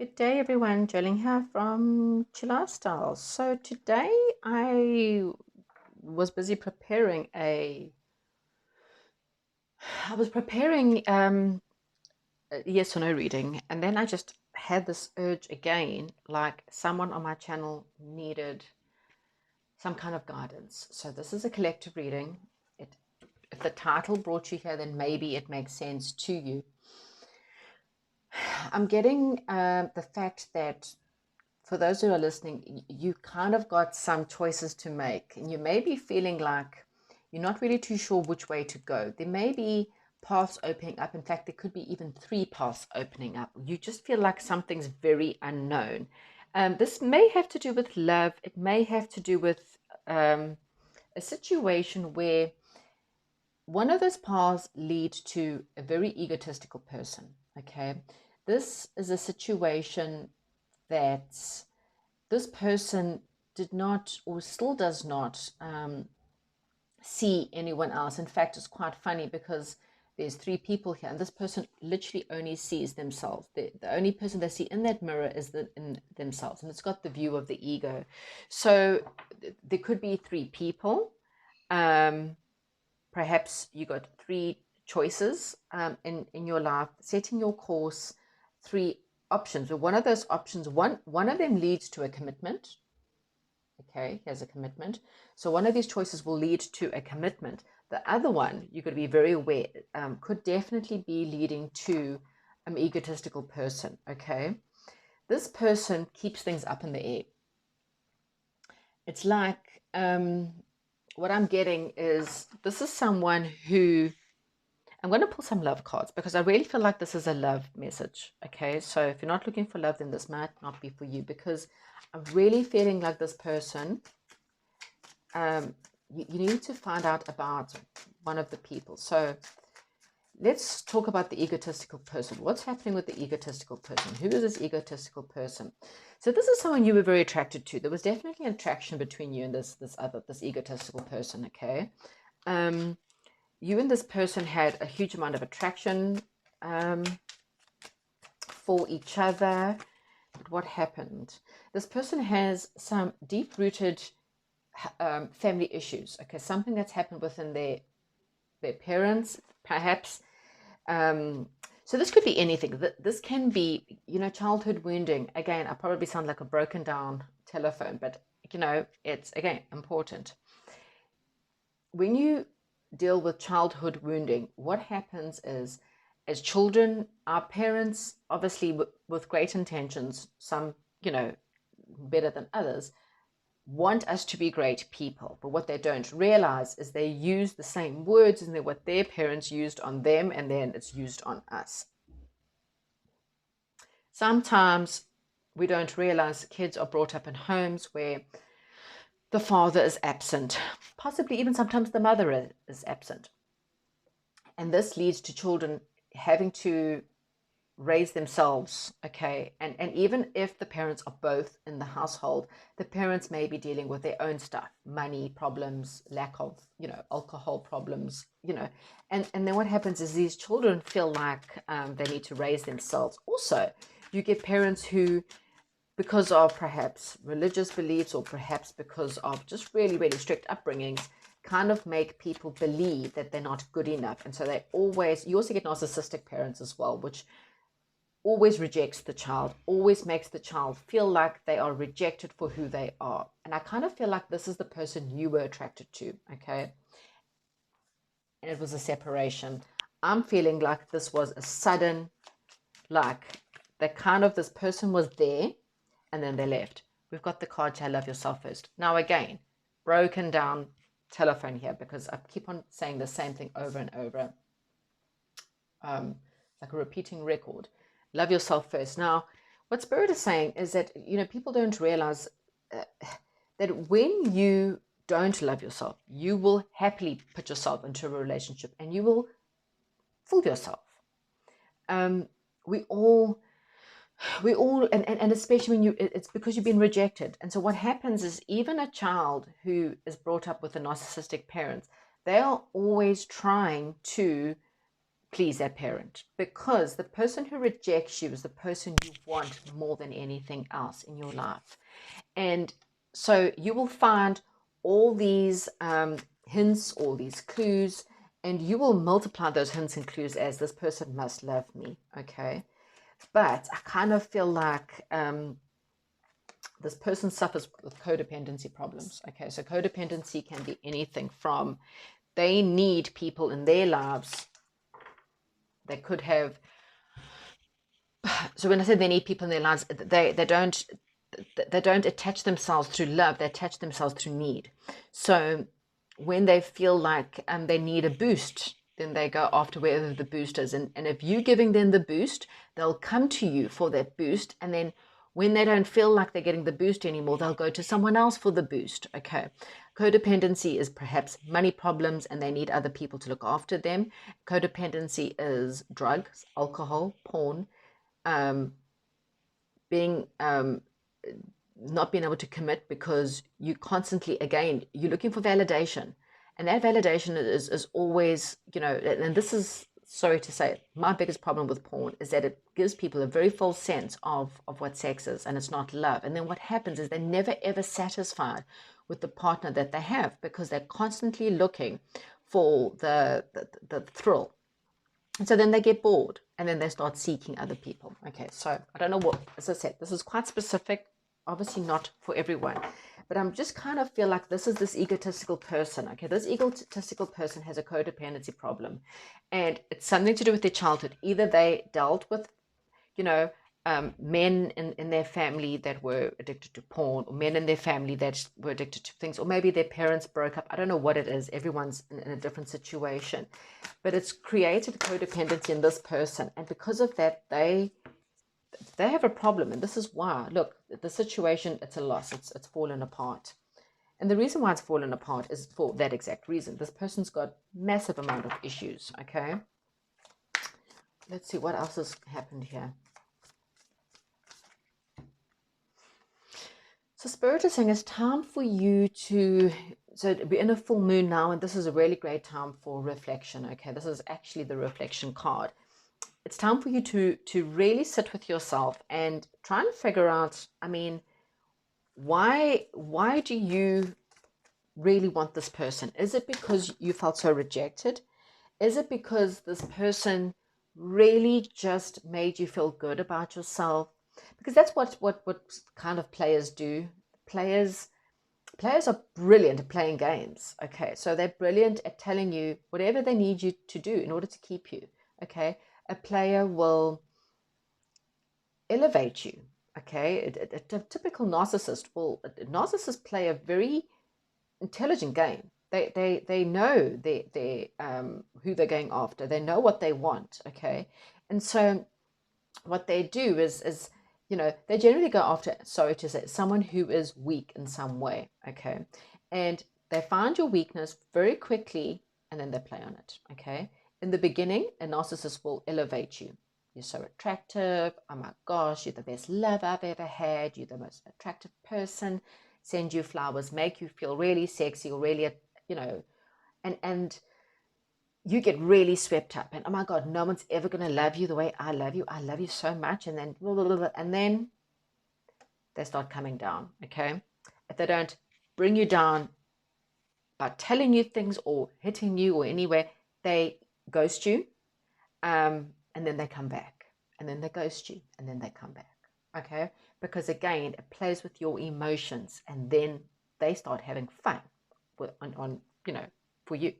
Good day, everyone. Jolene here from Chill Style. So today I was busy preparing I was preparing a yes or no reading, and then I just had this urge again, like someone on my channel needed some kind of guidance. So this is a collective reading. If the title brought you here, then maybe it makes sense to you. I'm getting the fact that for those who are listening, you kind of got some choices to make, and you may be feeling like you're not really too sure which way to go. There may be paths opening up. In fact, there could be even three paths opening up. You just feel like something's very unknown. This may have to do with love. It may have to do with a situation where one of those paths lead to a very egotistical person. Okay, this is a situation that this person did not or still does not see anyone else. In fact, it's quite funny because there's three people here, and this person literally only sees themselves. The only person they see in that mirror is in themselves, and it's got the view of the ego. So there could be three people. Perhaps you got three choices in your life, setting your course, three options. But one of those options, one of them leads to a commitment. Okay, here's a commitment. So one of these choices will lead to a commitment. The other one, you've got to be very aware, could definitely be leading to an egotistical person. Okay, this person keeps things up in the air. It's like what I'm getting is this is someone who I'm going to pull some love cards because I really feel like this is a love message. Okay, so if you're not looking for love, then this might not be for you, because I'm really feeling like this person, you need to find out about one of the people. So let's talk about the egotistical person. What's happening with the egotistical person? Who is this egotistical person? So this is someone you were very attracted to. There was definitely an attraction between you and this egotistical person. Okay. You and this person had a huge amount of attraction for each other. But what happened? This person has some deep-rooted family issues. Okay, something that's happened within their parents, perhaps. So this could be anything. This can be, childhood wounding. Again, I probably sound like a broken down telephone, but it's again important. When you deal with childhood wounding, what happens is, as children, our parents, obviously with great intentions, some, better than others, want us to be great people. But what they don't realize is they use the same words and what their parents used on them, and then it's used on us. Sometimes we don't realize kids are brought up in homes where the father is absent, possibly even sometimes the mother is absent. And this leads to children having to raise themselves. Okay, and even if the parents are both in the household, the parents may be dealing with their own stuff, money problems, lack of alcohol problems, and then what happens is these children feel like they need to raise themselves. Also, you get parents who, because of perhaps religious beliefs or perhaps because of just really, really strict upbringings, kind of make people believe that they're not good enough. And so you also get narcissistic parents as well, which always rejects the child, always makes the child feel like they are rejected for who they are. And I kind of feel like this is the person you were attracted to, okay? And it was a separation. I'm feeling like this was a sudden, like this person was there and then they left. We've got the card to love yourself first. Now again, broken down telephone here because I keep on saying the same thing over and over. Like a repeating record. Love yourself first. Now, what Spirit is saying is that, people don't realize that when you don't love yourself, you will happily put yourself into a relationship and you will fool yourself. We all, and especially when it's because you've been rejected. And so what happens is even a child who is brought up with a narcissistic parents, they are always trying to please that parent, because the person who rejects you is the person you want more than anything else in your life. And so you will find all these hints, all these clues, and you will multiply those hints and clues as this person must love me, okay? But I kind of feel like this person suffers with codependency problems, okay? So codependency can be anything from they need people in their lives. They could have, so when I say they need people in their lives, they don't attach themselves through love, they attach themselves through need. So when they feel like they need a boost, then they go after wherever the boost is. And if you're giving them the boost, they'll come to you for that boost. And then when they don't feel like they're getting the boost anymore, they'll go to someone else for the boost. Okay. Codependency is perhaps money problems and they need other people to look after them. Codependency is drugs, alcohol, porn, being not being able to commit because you constantly, again, you're looking for validation. And that validation is always, and this is, sorry to say, my biggest problem with porn is that it gives people a very false sense of what sex is, and it's not love. And then what happens is they're never, ever satisfied with the partner that they have because they're constantly looking for the thrill. And so then they get bored and then they start seeking other people. Okay, so I don't know what, as I said, this is quite specific, obviously not for everyone, but I'm just kind of feel like this is this egotistical person. Okay, this egotistical person has a codependency problem and it's something to do with their childhood. Either they dealt with, men in their family that were addicted to porn, or men in their family that were addicted to things, or maybe their parents broke up. I don't know what it is. Everyone's in a different situation, but it's created codependency in this person. And because of that, they have a problem. And this is why, look, the situation, it's a loss. It's fallen apart. And the reason why it's fallen apart is for that exact reason. This person's got massive amount of issues, okay? Let's see what else has happened here. So Spirit is saying it's time for you to, so we're in a full moon now, and this is a really great time for reflection, okay? This is actually the reflection card. It's time for you to really sit with yourself and try and figure out, why do you really want this person? Is it because you felt so rejected? Is it because this person really just made you feel good about yourself? Because that's what kind of players do. Players are brilliant at playing games. Okay, so they're brilliant at telling you whatever they need you to do in order to keep you. Okay, a player will elevate you. Okay, a typical narcissist narcissists play a very intelligent game. They know who they're going after. They know what they want. Okay, and so what they do is they generally go after, sorry to say, someone who is weak in some way. Okay, and they find your weakness very quickly and then they play on it. Okay, in the beginning, a narcissist will elevate you. You're so attractive. Oh my gosh, you're the best love I've ever had. You're the most attractive person. Send you flowers, make you feel really sexy or really, and you get really swept up. And oh my God, no one's ever going to love you the way I love you. I love you so much. And then, blah, blah, blah, and then they start coming down. Okay. If they don't bring you down by telling you things or hitting you or anywhere, they ghost you. And then they come back, and then they ghost you, and then they come back. Okay, because again, it plays with your emotions, and then they start having fun on for you.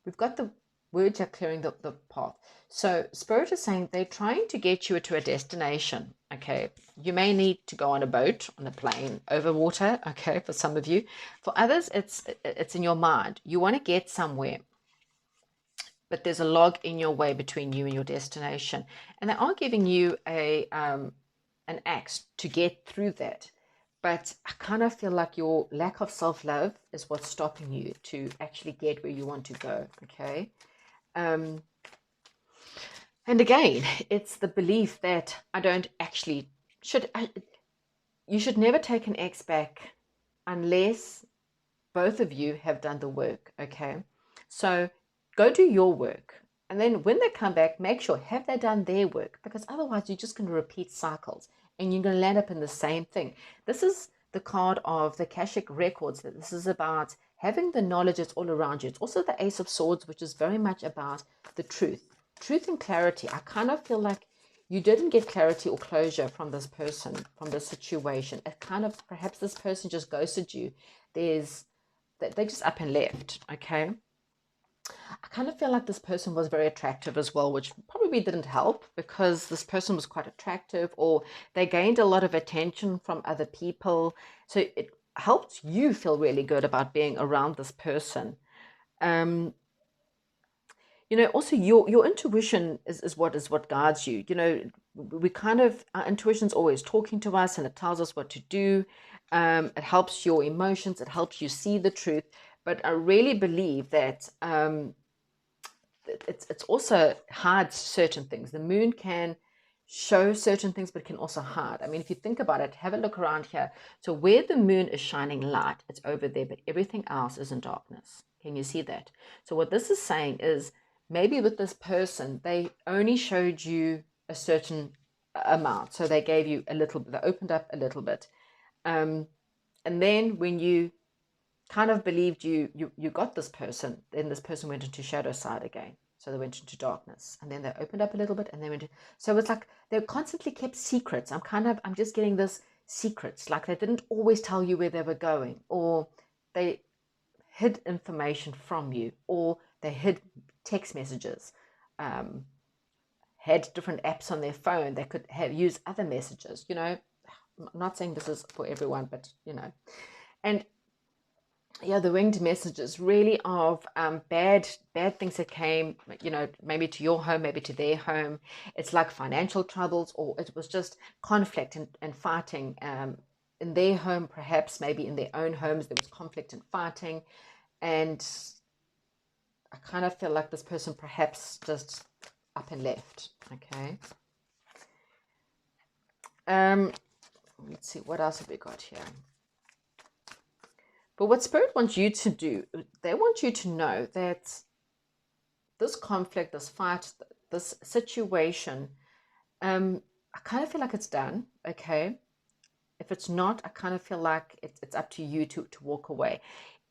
We've got the words are clearing the path. So Spirit is saying they're trying to get you to a destination. Okay, you may need to go on a boat, on a plane, over water. Okay, for some of you. For others, it's in your mind. You want to get somewhere, but there's a log in your way between you and your destination. And they are giving you an axe to get through that. But I kind of feel like your lack of self-love is what's stopping you to actually get where you want to go, okay? And again, it's the belief that you should never take an ex back unless both of you have done the work, okay? So go do your work. And then when they come back, make sure, have they done their work? Because otherwise you're just going to repeat cycles and you're going to land up in the same thing. This is the card of the Akashic records. That this is about having the knowledge that's all around you. It's also the Ace of Swords, which is very much about the truth and clarity. I kind of feel like you didn't get clarity or closure from this person, from this situation. It kind of, perhaps this person just ghosted you. They just up and left, okay? I kind of feel like this person was very attractive as well, which probably didn't help because this person was quite attractive, or they gained a lot of attention from other people. So it helped you feel really good about being around this person. Also your intuition is what guides you. We kind of, our intuition's always talking to us and it tells us what to do. It helps your emotions, it helps you see the truth. But I really believe that it's also hides certain things. The moon can show certain things, but can also hide. I mean, if you think about it, have a look around here. So where the moon is shining light, it's over there, but everything else is in darkness. Can you see that? So what this is saying is, maybe with this person, they only showed you a certain amount. So they gave you a little bit, they opened up a little bit. And then when you kind of believed you got this person, then this person went into shadow side again. So they went into darkness, and then they opened up a little bit, and they went to, so it's like they constantly kept secrets. I'm just getting this secrets, like they didn't always tell you where they were going, or they hid information from you, or they hid text messages, had different apps on their phone. They could use other messages. I'm not saying this is for everyone, but and yeah, the winged messages really of bad things that came, maybe to your home, maybe to their home. It's like financial troubles, or it was just conflict and fighting in their home, perhaps maybe in their own homes there was conflict and fighting. And I kind of feel like this person perhaps just up and left. Okay. Let's see, what else have we got here? But what Spirit wants you to do, they want you to know that this conflict, this fight, this situation, I kind of feel like it's done, okay? If it's not, I kind of feel like it's up to you to walk away.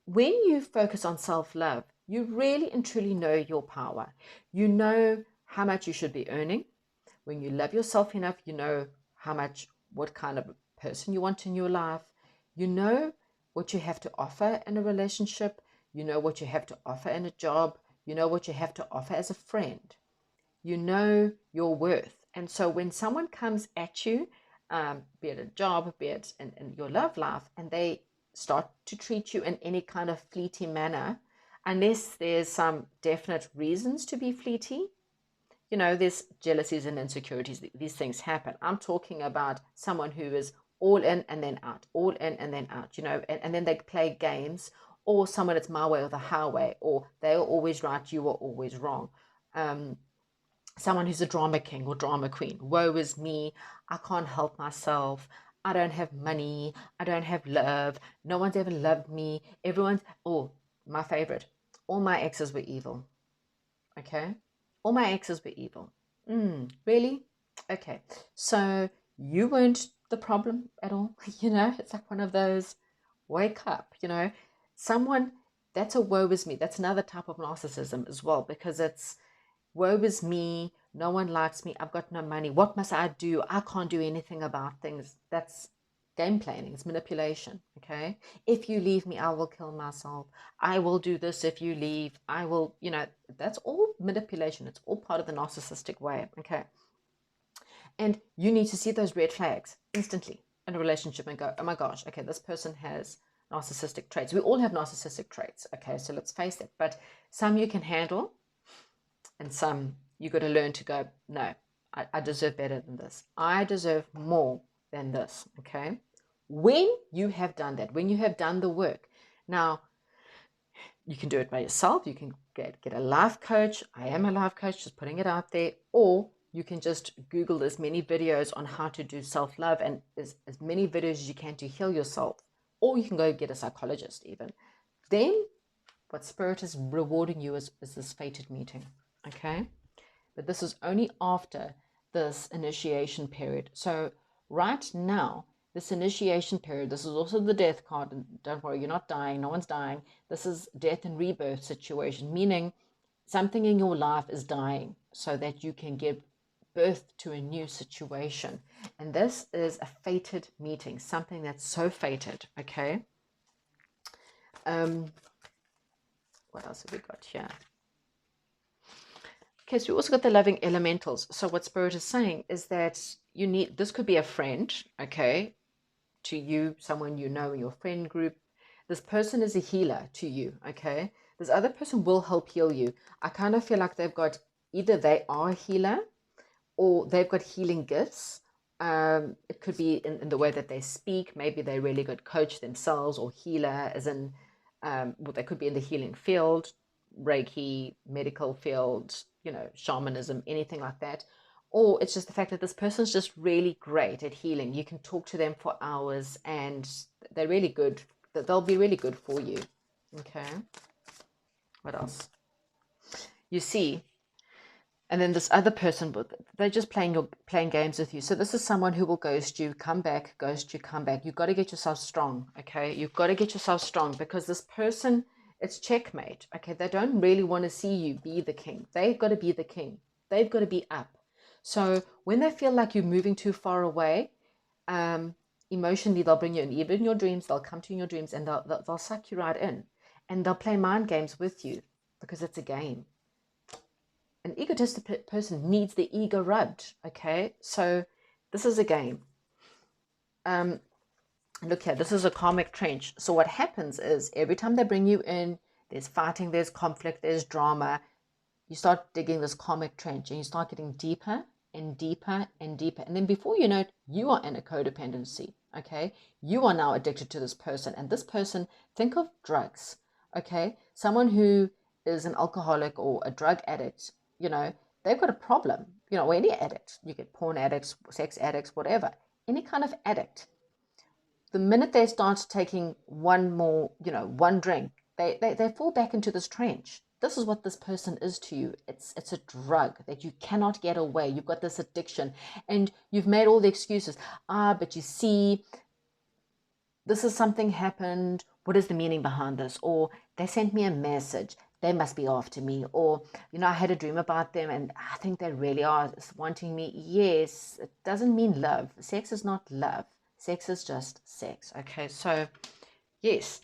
When you focus on self-love, you really and truly know your power. You know how much you should be earning. When you love yourself enough, you know what kind of person you want in your life. You know what you have to offer in a relationship. You know what you have to offer in a job. You know what you have to offer as a friend. You know your worth. And so when someone comes at you, be it a job, be it in your love life, and they start to treat you in any kind of fleety manner, unless there's some definite reasons to be fleety, there's jealousies and insecurities. These things happen. I'm talking about someone who is all in and then out, all in and then out, and then they play games, or someone that's my way or the highway, or they're always right, you are always wrong. Someone who's a drama king or drama queen. Woe is me. I can't help myself. I don't have money. I don't have love. No one's ever loved me. My favorite. All my exes were evil. Okay? All my exes were evil. Really? Okay. So you weren't the problem at all. It's like one of those, wake up, someone, that's a woe is me. That's another type of narcissism as well, because it's woe is me. No one likes me. I've got no money. What must I do? I can't do anything about things. That's game planning. It's manipulation. Okay. If you leave me, I will kill myself. I will do this if you leave. I will, that's all manipulation. It's all part of the narcissistic way. Okay. And you need to see those red flags instantly in a relationship and go, oh my gosh, okay, this person has narcissistic traits. We all have narcissistic traits. Okay. So let's face it. But some you can handle, and some you got to learn to go, no, I deserve better than this. I deserve more than this. Okay. When you have done that, when you have done the work, now you can do it by yourself. You can get a life coach. I am a life coach, just putting it out there. Or you can just Google as many videos on how to do self-love, and as many videos as you can to heal yourself. Or you can go get a psychologist even. Then what Spirit is rewarding you is this fated meeting. okay? But this is only after this initiation period. So right now, this initiation period, this is also the death card. And don't worry, you're not dying. No one's dying. This is death and rebirth situation, meaning something in your life is dying so that you can give birth to a new situation. And this is a fated meeting, something that's so fated, okay? What else have we got here? Okay, so we also got the loving elementals. So what Spirit is saying is that you need, this could be a friend, okay, to you, someone you know in your friend group. This person is a healer to you, okay? This other person will help heal you. I kind of feel like they've got, either they are a healer or they've got healing gifts. It could be in the way that they speak. Maybe they're a really good coach themselves, or healer, as in, well, they could be in the healing field, Reiki, medical field, you know, shamanism, anything like that. Or it's just the fact that this person's just really great at healing. You can talk to them for hours and they're really good. They'll be really good for you. Okay. What else? You see, and then this other person, they're just playing games with you. So this is someone who will ghost you, come back, ghost you, come back. You've got to get yourself strong, okay? You've got to get yourself strong, because this person, it's checkmate, okay? They don't really want to see you be the king. They've got to be the king. They've got to be up. So when they feel like you're moving too far away, emotionally, they'll bring you in. Even in your dreams, they'll come to you in your dreams and they'll suck you right in. And they'll play mind games with you, because it's a game. An egotistic person needs the ego rubbed, okay? So this is a game. Look here, this is a karmic trench. So what happens is every time they bring you in, there's fighting, there's conflict, there's drama. You start digging this karmic trench and you start getting deeper and deeper and deeper. And then before you know it, you are in a codependency, okay? You are now addicted to this person. And this person, think of drugs, okay? Someone who is an alcoholic or a drug addict, you know, they've got a problem, you know, or any addict. You get porn addicts, sex addicts, whatever. Any kind of addict. The minute they start taking one more, you know, one drink, they fall back into this trench. This is what this person is to you. It's a drug that you cannot get away. You've got this addiction and you've made all the excuses. But you see, this is something happened. What is the meaning behind this? Or they sent me a message. They must be after me. Or, you know, I had a dream about them and I think they really are wanting me. Yes, it doesn't mean love. Sex is not love. Sex is just sex. Okay, so yes,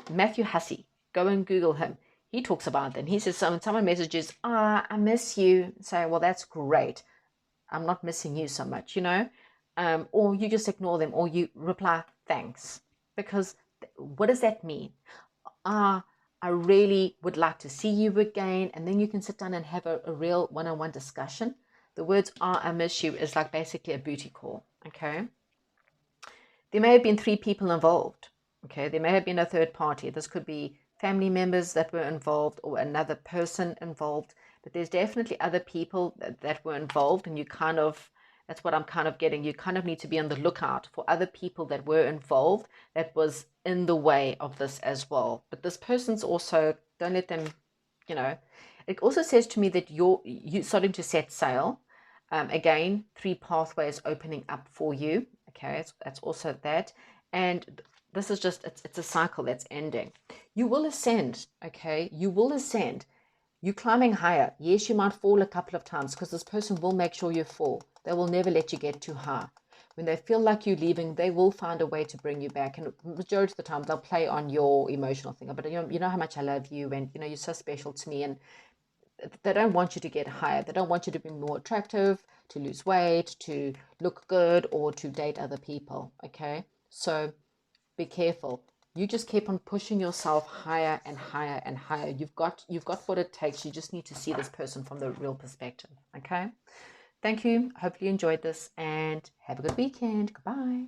Matthew Hussey, go and Google him. He talks about them. He says, when someone messages, I miss you, say, well, that's great. I'm not missing you so much, you know. Or you just ignore them, or you reply, thanks. Because what does that mean? I really would like to see you again. And then you can sit down and have a real one-on-one discussion. The words, I miss you, is like basically a booty call, okay? There may have been 3 people involved, okay? There may have been a third party. This could be family members that were involved or another person involved. But there's definitely other people that were involved, and you kind of, that's what I'm kind of getting. You kind of need to be on the lookout for other people that were involved that was in the way of this as well. But this person's also, don't let them, you know. It also says to me that you're starting to set sail. Again, 3 pathways opening up for you. Okay, that's also that. And this is just, it's a cycle that's ending. You will ascend, okay? You will ascend. You're climbing higher. Yes, you might fall a couple of times because this person will make sure you fall. They will never let you get too high. When they feel like you're leaving, they will find a way to bring you back. And majority of the time, they'll play on your emotional thing. But you know how much I love you, and you know you're so special to me. And they don't want you to get higher. They don't want you to be more attractive, to lose weight, to look good, or to date other people. Okay, so be careful. You just keep on pushing yourself higher and higher and higher. You've got what it takes. You just need to see this person from the real perspective. Okay, thank you. Hopefully you enjoyed this and have a good weekend. Goodbye.